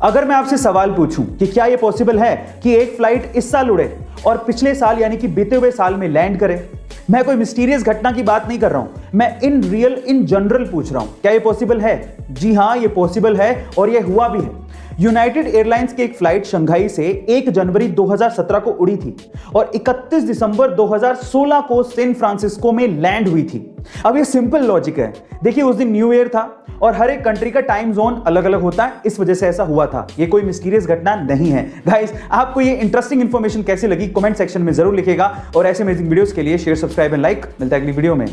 अगर मैं आपसे सवाल पूछूं कि क्या यह पॉसिबल है कि एक फ्लाइट इस साल उड़े और पिछले साल यानी कि बीते हुए साल में लैंड करे। मैं कोई मिस्टीरियस घटना की बात नहीं कर रहा हूं, मैं इन रियल इन जनरल पूछ रहा हूं, क्या यह पॉसिबल है? जी हां, यह पॉसिबल है और यह हुआ भी है। यूनाइटेड एयरलाइंस की एक फ्लाइट शंघाई से 1 जनवरी 2017 को उड़ी थी और 31 दिसंबर 2016 को सैन फ्रांसिस्को में लैंड हुई थी। अब ये सिंपल लॉजिक है, देखिए उस दिन न्यू ईयर था और हर एक कंट्री का टाइम जोन अलग अलग होता है, इस वजह से ऐसा हुआ था। ये कोई मिस्टीरियस घटना नहीं है। गाइस, आपको ये इंटरेस्टिंग इंफॉर्मेशन कैसी लगी कमेंट सेक्शन में जरूर लिखिएगा और ऐसे अमेजिंग वीडियोस के लिए शेयर, सब्सक्राइब एंड लाइक। मिलता है अगली वीडियो में।